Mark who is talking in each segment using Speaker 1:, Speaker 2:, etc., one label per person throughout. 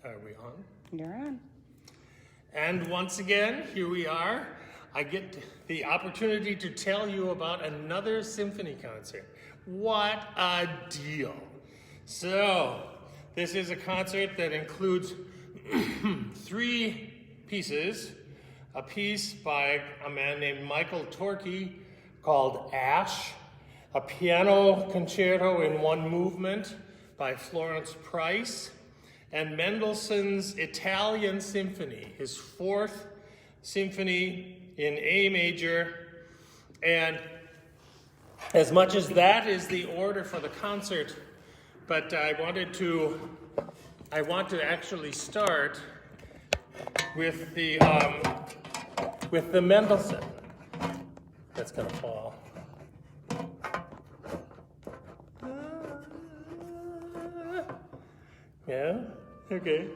Speaker 1: Are we on?
Speaker 2: You're on.
Speaker 1: And once again, here we are. I get the opportunity to tell you about another symphony concert. What a deal. So, this is a concert that includes three pieces. A piece by a man named Michael Torke called Ash. A piano concerto in one movement by Florence Price. And Mendelssohn's Italian Symphony, his fourth symphony in A major. And as much as that is the order for the concert, but I want to actually start with the Mendelssohn. That's gonna fall. Yeah, okay.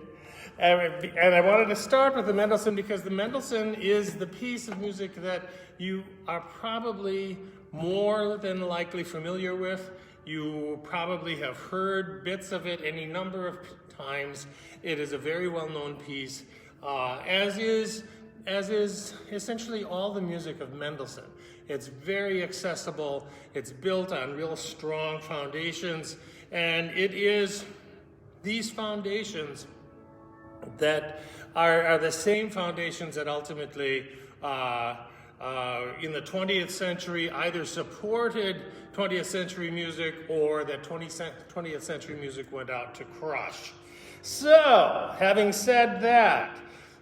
Speaker 1: And I wanted to start with the Mendelssohn because the Mendelssohn is the piece of music that you are probably more than likely familiar with. You probably have heard bits of it any number of times. It is a very well-known piece, as is essentially all the music of Mendelssohn. It's very accessible. It's built on real strong foundations, and it is these foundations that are the same foundations that ultimately in the 20th century either supported 20th century music or that 20th century music went out to crush. So, having said that,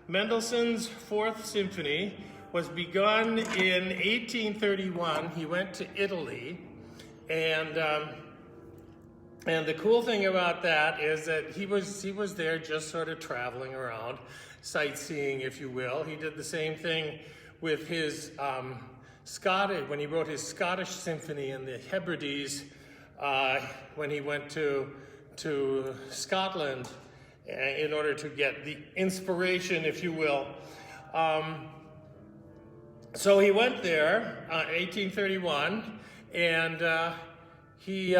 Speaker 1: Mendelssohn's Fourth Symphony was begun in 1831. He went to Italy, and the cool thing about that is that he was there just sort of traveling around, sightseeing, if you will. He did the same thing with his when he wrote his Scottish Symphony in the Hebrides, when he went to Scotland in order to get the inspiration, if you will. So he went there in 1831, and he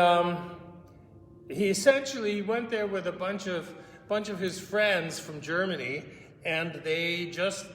Speaker 1: essentially went there with a bunch of his friends from Germany, and they just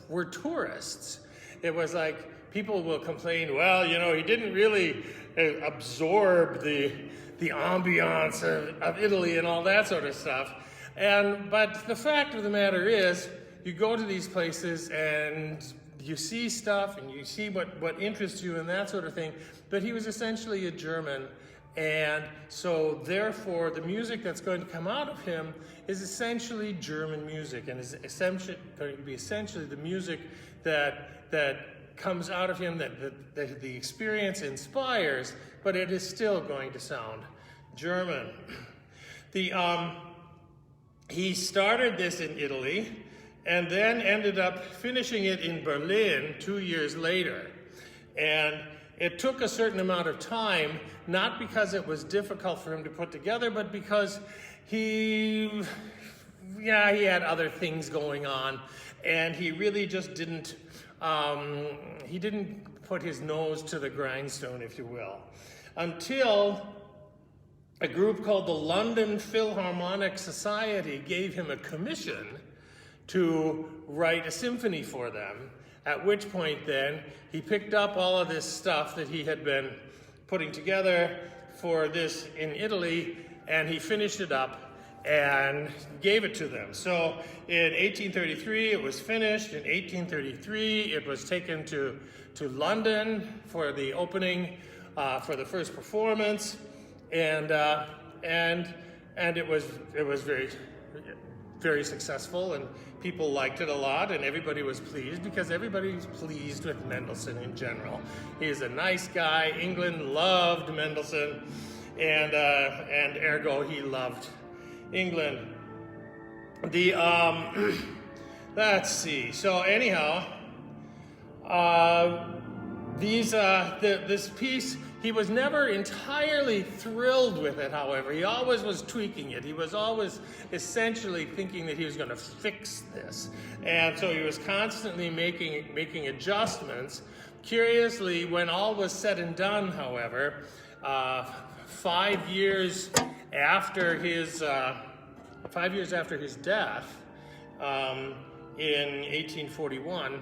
Speaker 1: were tourists. It was like, people will complain, well, you know, he didn't really absorb the ambiance of Italy and all that sort of stuff. But the fact of the matter is, you go to these places and you see stuff and you see what interests you and that sort of thing. But he was essentially a German. And so, therefore, the music that's going to come out of him is essentially German music, and is essentially going to be essentially the music that comes out of him, that the experience inspires, but it is still going to sound German. He started this in Italy, and then ended up finishing it in Berlin 2 years later, and it took a certain amount of time, not because it was difficult for him to put together, but because he had other things going on, and he really just didn't put his nose to the grindstone, if you will, until a group called the London Philharmonic Society gave him a commission to write a symphony for them. At which point then, he picked up all of this stuff that he had been putting together for this in Italy, and he finished it up and gave it to them. So in 1833, it was finished. In 1833, it was taken to London for the opening, for the first performance, and it was very, very successful, and people liked it a lot, and everybody was pleased because everybody was pleased with Mendelssohn in general. He is a nice guy. England loved Mendelssohn, and ergo he loved England. Let's see. So anyhow, this piece, he was never entirely thrilled with it, however. He always was tweaking it. He was always essentially thinking that he was going to fix this. And so he was constantly making adjustments. Curiously, when all was said and done, however, 5 years after his 5 years after his death, in 1841,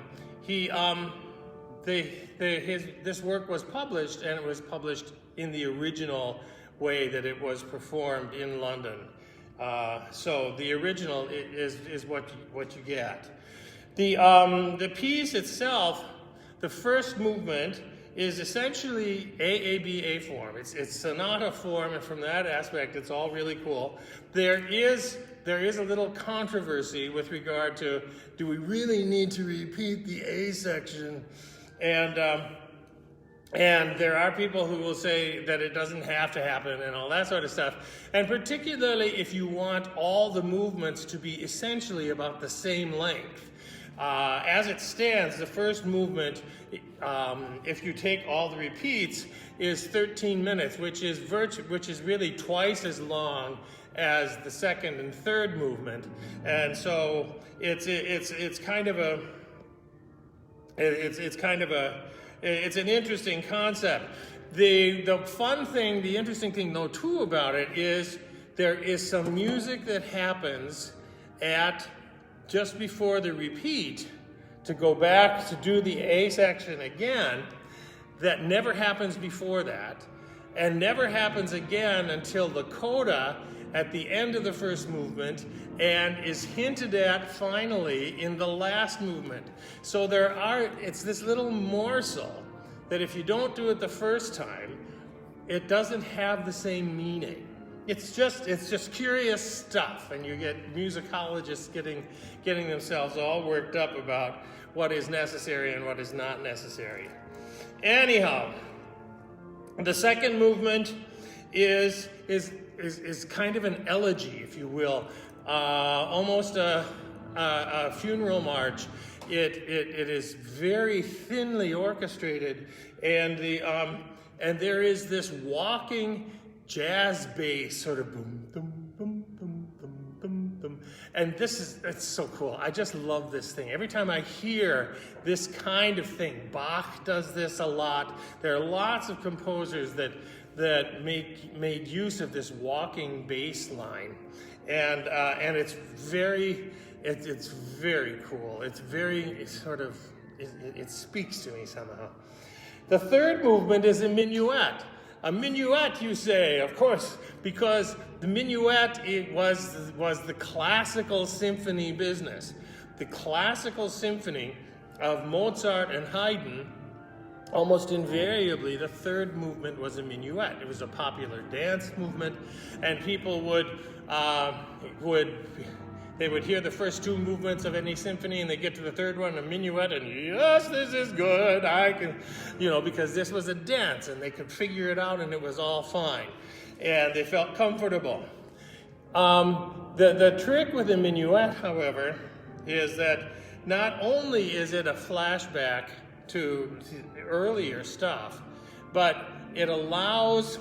Speaker 1: this work was published, and it was published in the original way that it was performed in London. So the original is what you get. The piece itself, the first movement, is essentially AABA form. It's sonata form, and from that aspect, it's all really cool. There is a little controversy with regard to, do we really need to repeat the A section? And there are people who will say that it doesn't have to happen and all that sort of stuff. And particularly if you want all the movements to be essentially about the same length. As it stands, the first movement, if you take all the repeats, is 13 minutes, which is really twice as long as the second and third movement. And so it's an interesting concept. The interesting thing though too about it is there is some music that happens at just before the repeat to go back to do the A section again that never happens before that, and never happens again until the coda at the end of the first movement, and is hinted at finally in the last movement. So it's this little morsel that if you don't do it the first time, it doesn't have the same meaning. It's just curious stuff, and you get musicologists getting themselves all worked up about what is necessary and what is not necessary. Anyhow, the second movement is kind of an elegy, if you will, almost a funeral march. It is very thinly orchestrated, and there is this walking jazz bass, sort of boom, boom, boom, boom, boom, boom, boom. And it's so cool. I just love this thing. Every time I hear this kind of thing, Bach does this a lot. There are lots of composers that made use of this walking bass line. And it's very cool. It speaks to me somehow. The third movement is a minuet. A minuet, you say, of course, because the minuet was the classical symphony business. The classical symphony of Mozart and Haydn, almost invariably, the third movement was a minuet. It was a popular dance movement, and people would hear the first two movements of any symphony, and they get to the third one, a minuet, and yes, this is good. I can, because this was a dance, and they could figure it out, and it was all fine, and they felt comfortable. The trick with a minuet, however, is that not only is it a flashback to earlier stuff, but it allows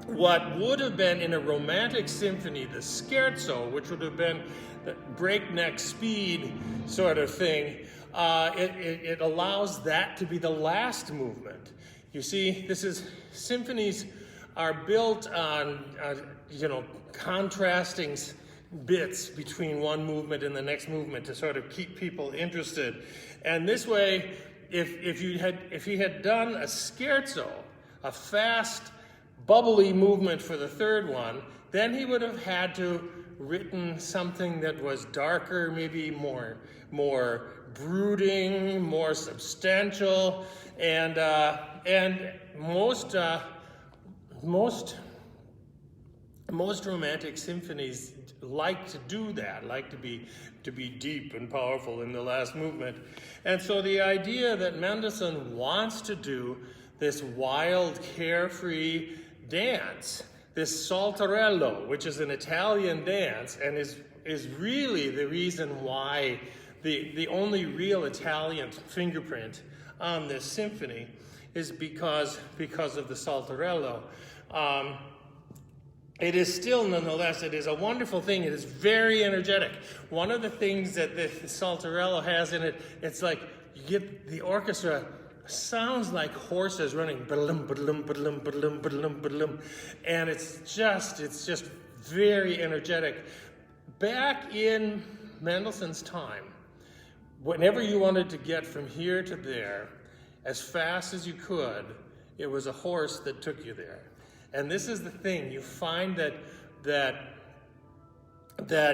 Speaker 1: what would have been in a romantic symphony, the scherzo, which would have been the breakneck speed sort of thing, it allows that to be the last movement. You see, symphonies are built on, contrasting bits between one movement and the next movement to sort of keep people interested. And this way, if he had done a scherzo, a fast, bubbly movement for the third one, then he would have had to written something that was darker, maybe more brooding, more substantial, and most romantic symphonies like to do that, like to be deep and powerful in the last movement. And so the idea that Mendelssohn wants to do this wild, carefree dance, this saltarello, which is an Italian dance, and is really the reason why the only real Italian fingerprint on this symphony is because of the saltarello. It is still, nonetheless, it is a wonderful thing. It is very energetic. One of the things that the saltarello has in it, it's like you get the orchestra sounds like horses running, ba-dum, ba-dum, ba-dum, ba-dum, ba-dum, ba-dum, and it's just very energetic. Back in Mendelssohn's time, whenever you wanted to get from here to there, as fast as you could, it was a horse that took you there. And this is the thing, you find that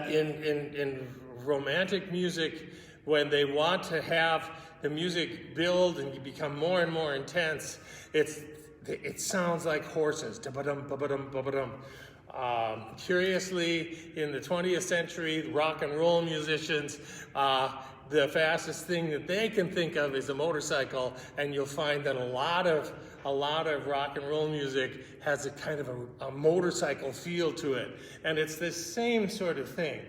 Speaker 1: in romantic music, when they want to have the music build and you become more and more intense, it sounds like horses. Da-ba-dum, ba-ba-dum, ba-ba-dum. Curiously, in the 20th century, rock and roll musicians, the fastest thing that they can think of is a motorcycle, and you'll find that a lot of rock and roll music has a kind of a motorcycle feel to it, and it's this same sort of thing.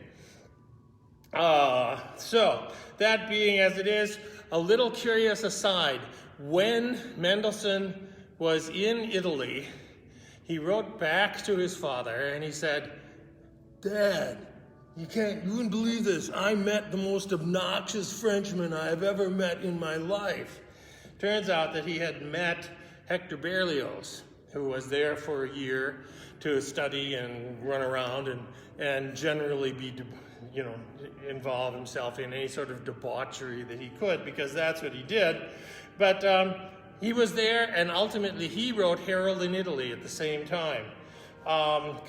Speaker 1: So, that being as it is, a little curious aside, when Mendelssohn was in Italy, he wrote back to his father and he said, "Dad, you wouldn't believe this. I met the most obnoxious Frenchman I've ever met in my life." Turns out that he had met Hector Berlioz, who was there for a year to study and run around and generally be, involve himself in any sort of debauchery that he could, because that's what he did. But he was there, and ultimately he wrote Harold in Italy at the same time.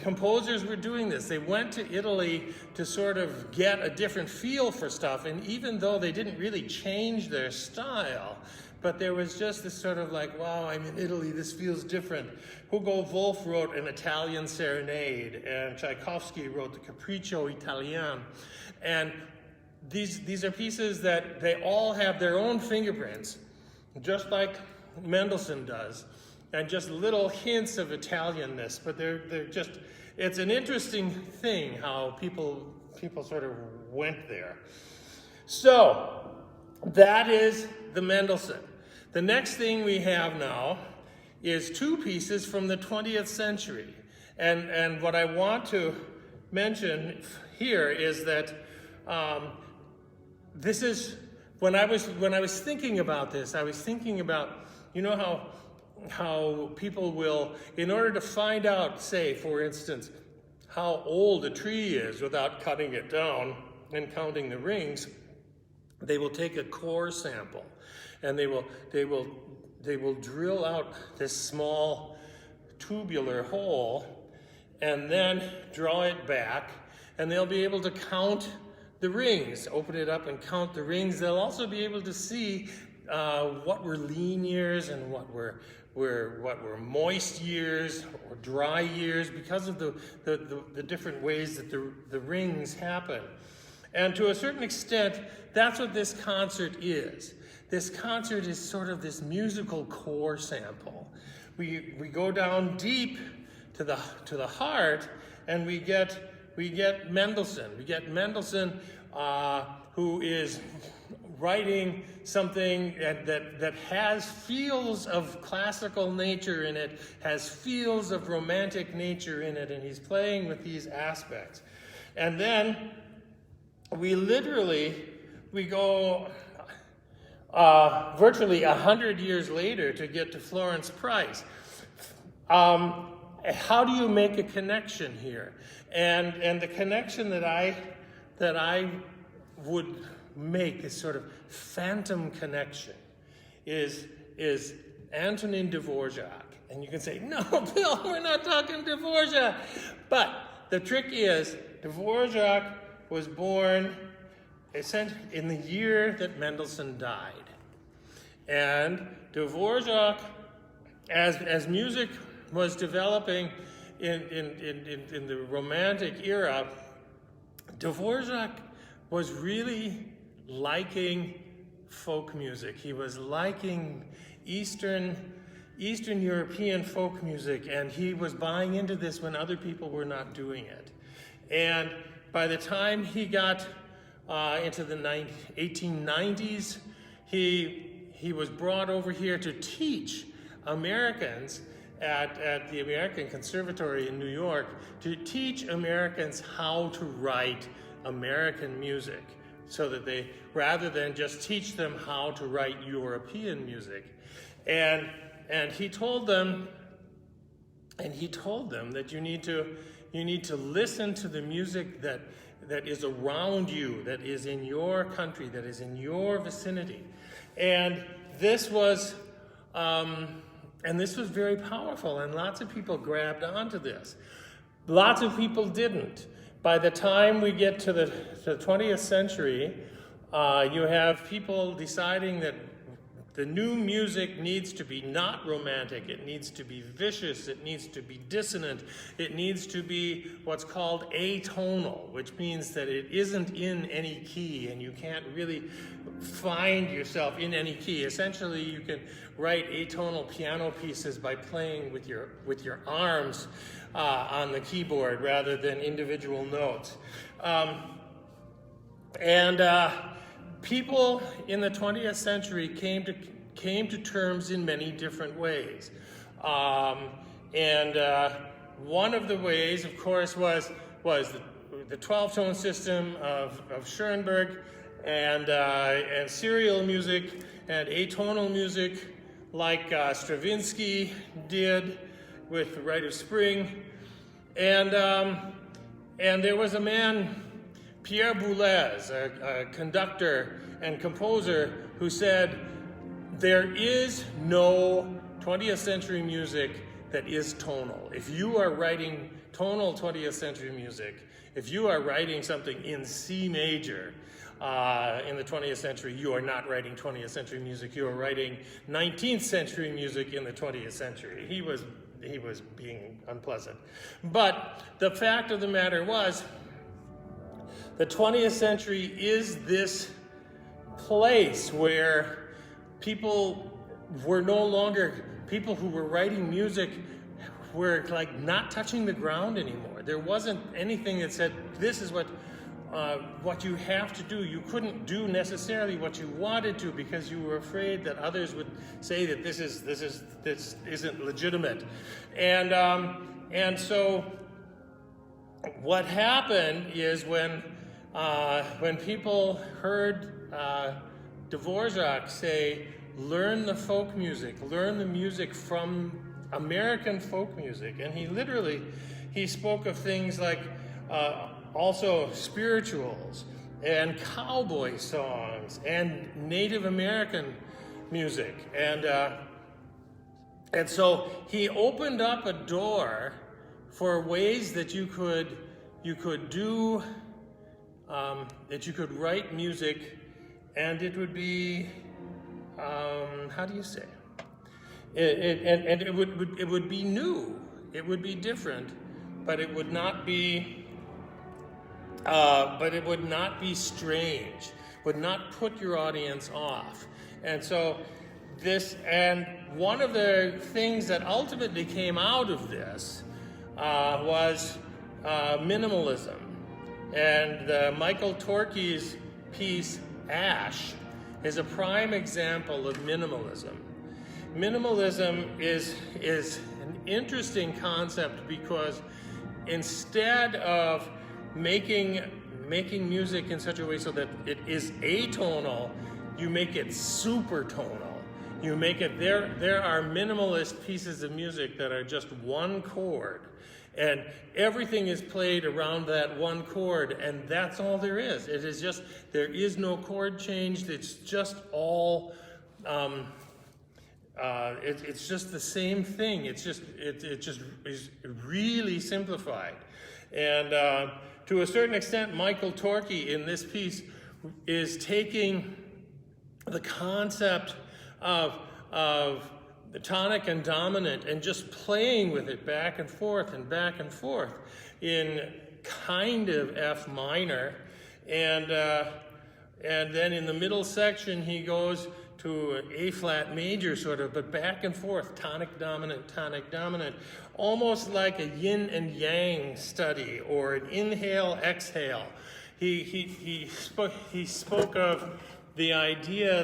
Speaker 1: Composers were doing this. They went to Italy to sort of get a different feel for stuff, and even though they didn't really change their style, but there was just this sort of like, wow, I'm in Italy, this feels different. Hugo Wolf wrote an Italian serenade, and Tchaikovsky wrote the Capriccio Italien. And these are pieces that they all have their own fingerprints, just like Mendelssohn does, and just little hints of Italianness, but they're just, it's an interesting thing how people sort of went there. So, that is the Mendelssohn. The next thing we have now is two pieces from the 20th century. And what I want to mention here is that this is, when I was thinking about this, I was thinking about, how people will, in order to find out, say, for instance, how old a tree is without cutting it down and counting the rings, they will take a core sample, and they will drill out this small tubular hole, and then draw it back, and they'll be able to count the rings, open it up and count the rings. They'll also be able to see what were lean years and what were moist years or dry years, because of the different ways that the rings happen. And to a certain extent, that's what this concert is. This concert is sort of this musical core sample. We go down deep to the heart, and we get Mendelssohn. We get Mendelssohn, who is writing something that has feels of classical nature in it, has feels of romantic nature in it, and he's playing with these aspects. And then we go virtually 100 years later to get to Florence Price. How do you make a connection here? And the connection that I would make, this sort of phantom connection, is Antonin Dvorak. And you can say, no, Bill, we're not talking Dvorak. But the trick is, Dvorak was born in the year that Mendelssohn died. And Dvorak, as music was developing in the Romantic era, Dvorak was really liking folk music. He was liking Eastern European folk music, and he was buying into this when other people were not doing it. And by the time he got into the 1890s, he was brought over here to teach Americans at the American Conservatory in New York, to teach Americans how to write American music, so that they, rather than just teach them how to write European music. And he told them that you need to You need to listen to the music that is around you, that is in your country, that is in your vicinity. And this was very powerful, and lots of people grabbed onto this. Lots of people didn't. By the time we get to the 20th century, you have people deciding that the new music needs to be not romantic, it needs to be vicious, it needs to be dissonant, it needs to be what's called atonal, which means that it isn't in any key and you can't really find yourself in any key. Essentially, you can write atonal piano pieces by playing with your arms on the keyboard rather than individual notes. People in the 20th century came to terms in many different ways. One of the ways, of course, was the 12-tone system of Schoenberg and serial music and atonal music like Stravinsky did with The Rite of Spring. And there was a man, Pierre Boulez, a conductor and composer, who said, there is no 20th century music that is tonal. If you are writing tonal 20th century music, if you are writing something in C major in the 20th century, you are not writing 20th century music, you are writing 19th century music in the 20th century. He was being unpleasant. But the fact of the matter was, the 20th century is this place where people were no longer, people who were writing music were like not touching the ground anymore. There wasn't anything that said, this is what you have to do. You couldn't do necessarily what you wanted to because you were afraid that others would say that this isn't legitimate. And so what happened is when people heard Dvorak say, learn the folk music, learn the music from American folk music, and he spoke of things like also spirituals and cowboy songs and Native American music, and so he opened up a door for ways that you could do. That you could write music, and it would be, how do you say? It would be new. It would be different, but it would not be. But it would not be strange. Would not put your audience off. And so one of the things that ultimately came out of this was minimalism. And Michael Torke's piece, Ash, is a prime example of minimalism. Minimalism is an interesting concept because instead of making music in such a way so that it is atonal, you make it supertonal. You make it, there are minimalist pieces of music that are just one chord. And everything is played around that one chord, and that's all there is. It is just, there is no chord change. It's just all, it's just the same thing. It just is really simplified. And to a certain extent, Michael Torke in this piece is taking the concept of the tonic and dominant and just playing with it back and forth in kind of F minor, and then in the middle section he goes to an A flat major sort of, but back and forth, tonic dominant, almost like a yin and yang study or an inhale exhale. He spoke of the idea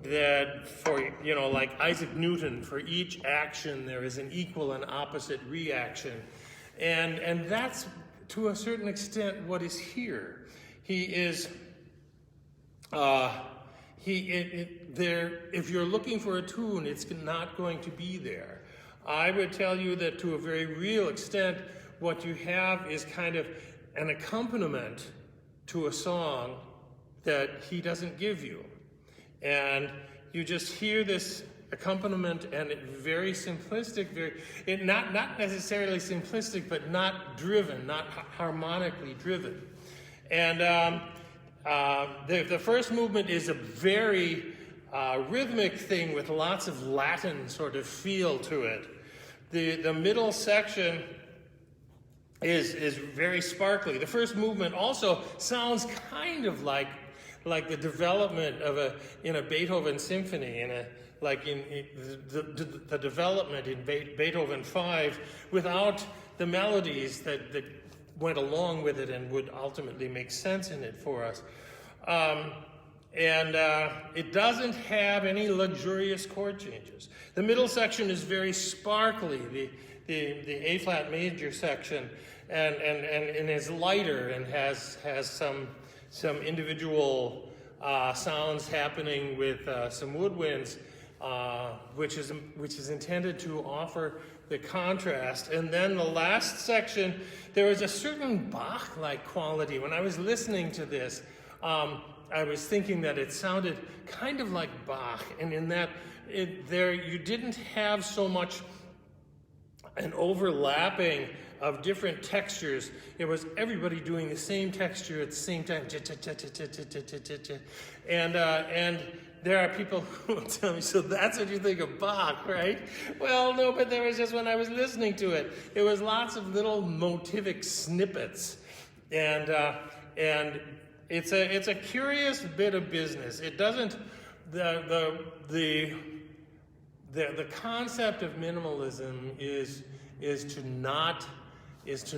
Speaker 1: that for, like Isaac Newton, for each action there is an equal and opposite reaction. And that's, to a certain extent, what is here. If you're looking for a tune, it's not going to be there. I would tell you that to a very real extent, what you have is kind of an accompaniment to a song that he doesn't give you. And you just hear this accompaniment, and it's very simplistic, not necessarily simplistic, but not driven, not harmonically driven. And the first movement is a very rhythmic thing with lots of Latin sort of feel to it. The middle section is very sparkly. The first movement also sounds kind of like the development in a Beethoven symphony, the development in Beethoven 5, without the melodies that went along with it and would ultimately make sense in it for us. It doesn't have any luxurious chord changes. The middle section is very sparkly, the A-flat major section, and is lighter and has some individual sounds happening with some woodwinds, which is intended to offer the contrast. And then the last section, there is a certain Bach-like quality. When I was listening to this, I was thinking that it sounded kind of like Bach, and in that you didn't have so much an overlapping of different textures. It was everybody doing the same texture at the same time. And there are people who will tell me, so that's what you think of Bach, right? Well, no, but there was just, when I was listening to it, it was lots of little motivic snippets. And it's a curious bit of business. It doesn't, the concept of minimalism is to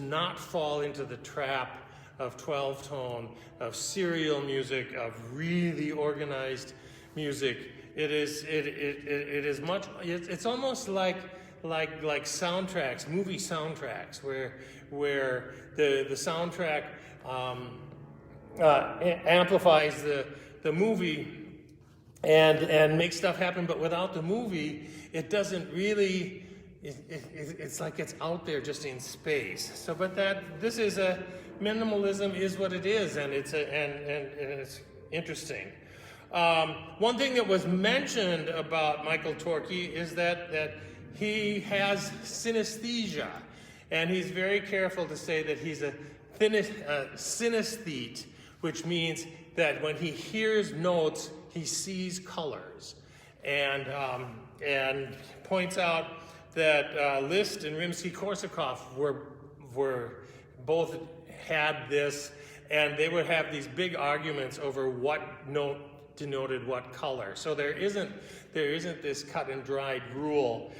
Speaker 1: not fall into the trap of 12-tone, of serial music, of really organized music. It's almost like soundtracks, movie soundtracks, where the soundtrack amplifies the movie and makes stuff happen, but without the movie, it doesn't really. It's like it's out there just in space. So, but this is minimalism is what it is, and it's interesting. One thing that was mentioned about Michael Torke is that he has synesthesia, and he's very careful to say that he's a synesthete, which means that when he hears notes, he sees colors, and points out that Liszt and Rimsky-Korsakov were both had this, and they would have these big arguments over what note denoted what color. So there isn't this cut and dried rule.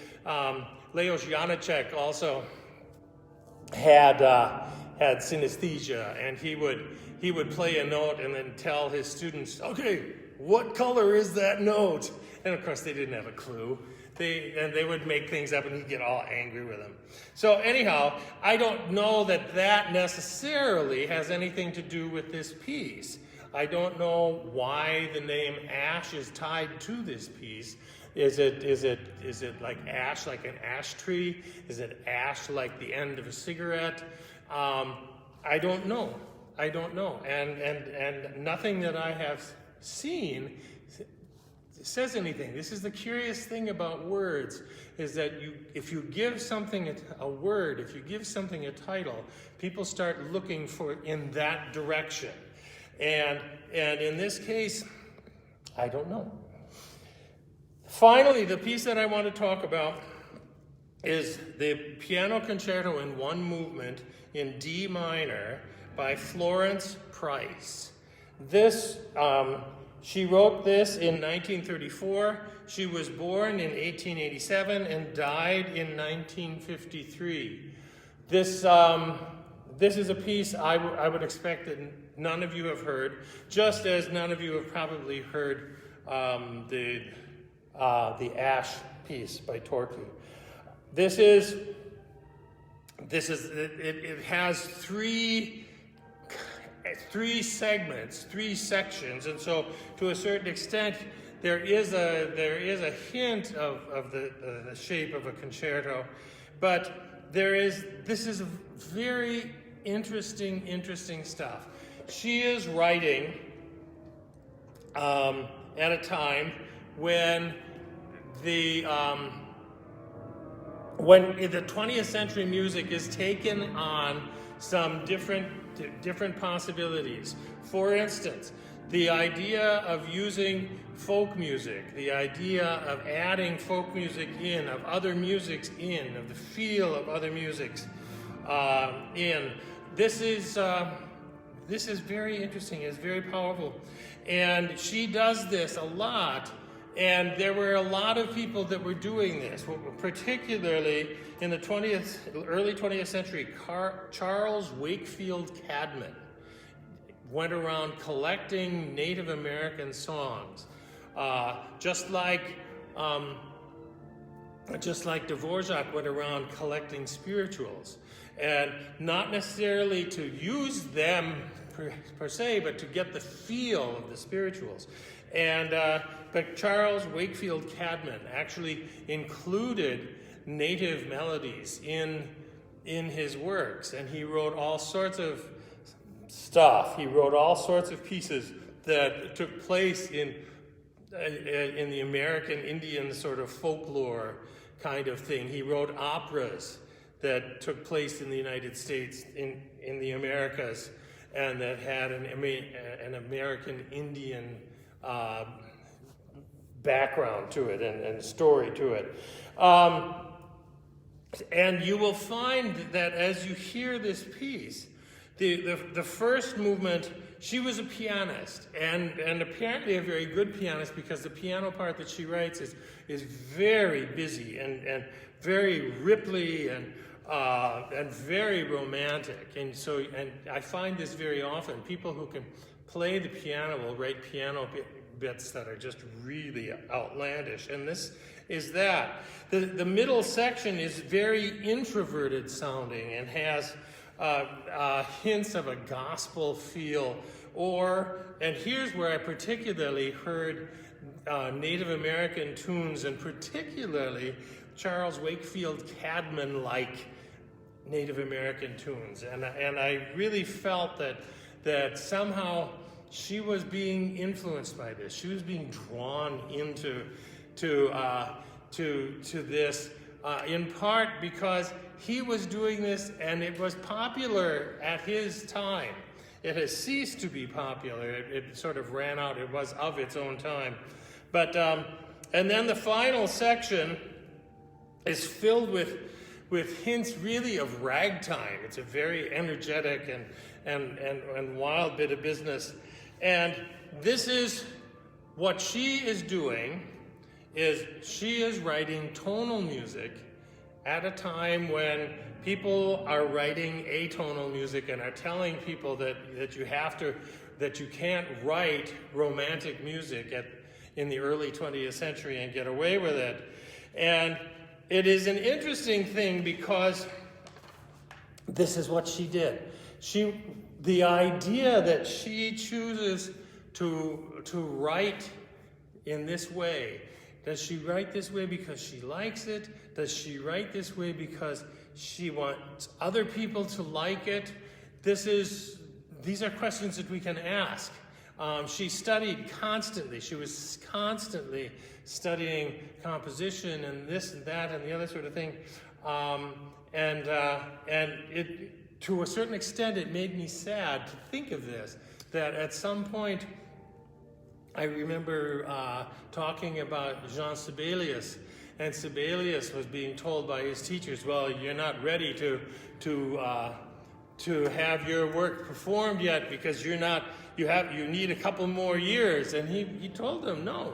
Speaker 1: Leos Janáček also had synesthesia, and he would play a note and then tell his students, okay, what color is that note? And of course they didn't have a clue. They would make things up, and he'd get all angry with them. So anyhow, I don't know that necessarily has anything to do with this piece. I don't know why the name Ash is tied to this piece. Is it like ash, like an ash tree? Is it ash like the end of a cigarette? I don't know. And nothing that I have seen says anything. This is the curious thing about words, is that if you give something a word, if you give something a title, people start looking for in that direction. And in this case, I don't know. Finally, the piece that I want to talk about is the Piano Concerto in one movement in D minor by Florence Price. She wrote this in 1934. She was born in 1887 and died in 1953. This is a piece I would expect that none of you have heard, just as none of you have probably heard the Ash piece by Torke. It has three segments, three sections, and so to a certain extent there is a hint of the shape of a concerto, but this is very interesting stuff. She is writing at a time when the 20th century music is taken on some different possibilities. For instance, the idea of using folk music, the idea of adding folk music in, of other musics in, of the feel of other musics in. This is very interesting. It's very powerful, and she does this a lot. And there were a lot of people that were doing this, particularly in the early 20th century. Charles Wakefield Cadman went around collecting Native American songs, just like Dvorak went around collecting spirituals, and not necessarily to use them per se, but to get the feel of the spirituals. And but Charles Wakefield Cadman actually included native melodies in his works, and he wrote all sorts of stuff. He wrote all sorts of pieces that took place in the American Indian sort of folklore kind of thing. He wrote operas that took place in the United States, in the Americas, and that had an American Indian background to it and story to it. And you will find that as you hear this piece, the first movement, she was a pianist, and apparently a very good pianist, because the piano part that she writes is very busy and very ripply and very romantic. And I find this very often. People who can play the piano will write piano bits that are just really outlandish, and this is that. The middle section is very introverted sounding and has hints of a gospel feel, and here's where I particularly heard Native American tunes, and particularly Charles Wakefield Cadman-like Native American tunes, and I really felt that somehow she was being influenced by this. She was being drawn into this, in part because he was doing this and it was popular at his time. It has ceased to be popular. It sort of ran out. It was of its own time. But and then the final section is filled with hints really of ragtime. It's a very energetic and wild bit of business. And this is what she is doing, is she is writing tonal music at a time when people are writing atonal music and are telling people that you can't write romantic music in the early 20th century and get away with it. And it is an interesting thing because this is what she did. The idea that she chooses to write in this way, does she write this way because she likes it? Does she write this way because she wants other people to like it? These are questions that we can ask. She studied constantly. She was constantly studying composition and this and that and the other sort of thing. And it, to a certain extent, it made me sad to think of this, that at some point, I remember talking about Jean Sibelius, and Sibelius was being told by his teachers, well, you're not ready to have your work performed yet because you need a couple more years. And he told them, no,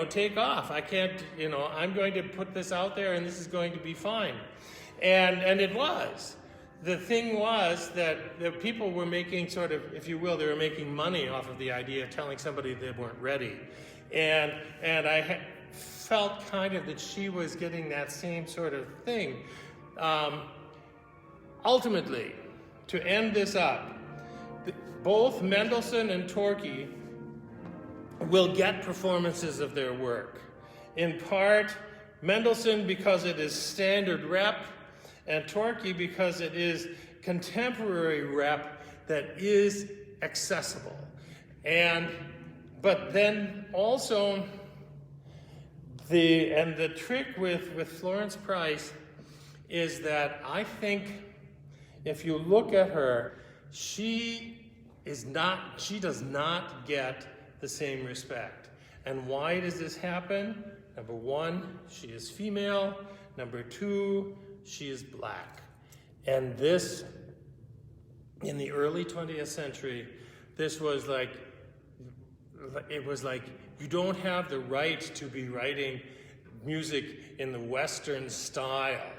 Speaker 1: take off. I can't, I'm going to put this out there and this is going to be fine. And it was. The thing was that the people were making sort of, if you will, they were making money off of the idea of telling somebody they weren't ready. And I felt kind of that she was getting that same sort of thing. Ultimately, to end this up, both Mendelssohn and Torquay will get performances of their work. In part Mendelssohn because it is standard rep, and Torquay because it is contemporary rep that is accessible. But then also the trick with Florence Price is that I think if you look at her, she does not get the same respect. And why does this happen? Number one, she is female. Number two, she is black. And this, in the early 20th century, this was like, it was like, you don't have the right to be writing music in the Western style,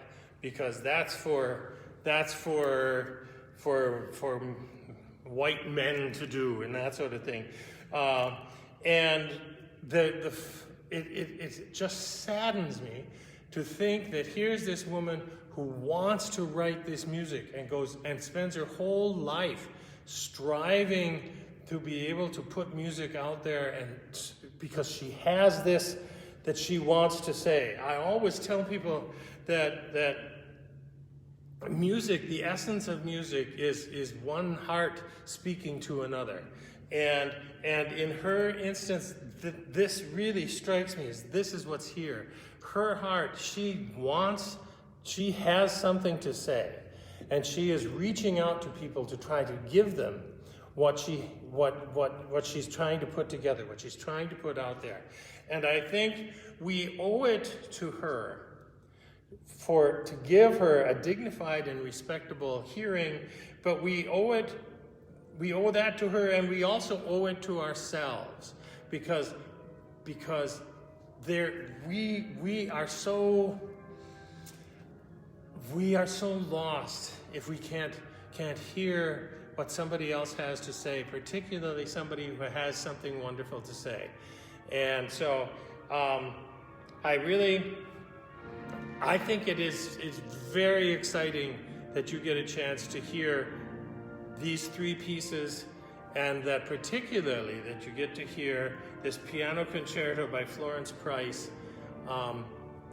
Speaker 1: because that's for white men to do and that sort of thing. And it just saddens me to think that here's this woman who wants to write this music and goes and spends her whole life striving to be able to put music out there, and because she has this that she wants to say. I always tell people that music, the essence of music is one heart speaking to another. And in her instance, this really strikes me as this is what's here. Her heart, she has something to say, and she is reaching out to people to try to give them what she's trying to put together, what she's trying to put out there. And I think we owe it to her to give her a dignified and respectable hearing, but we owe that to her, and we also owe it to ourselves, because we are so lost if we can't hear what somebody else has to say, particularly somebody who has something wonderful to say. And so I think it's very exciting that you get a chance to hear these three pieces, and that particularly that you get to hear this piano concerto by Florence Price.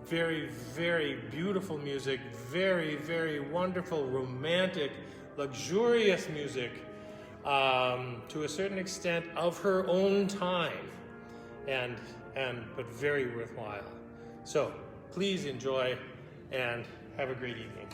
Speaker 1: Very, very beautiful music, very, very wonderful, romantic, luxurious music, to a certain extent of her own time, but very worthwhile. So please enjoy and have a great evening.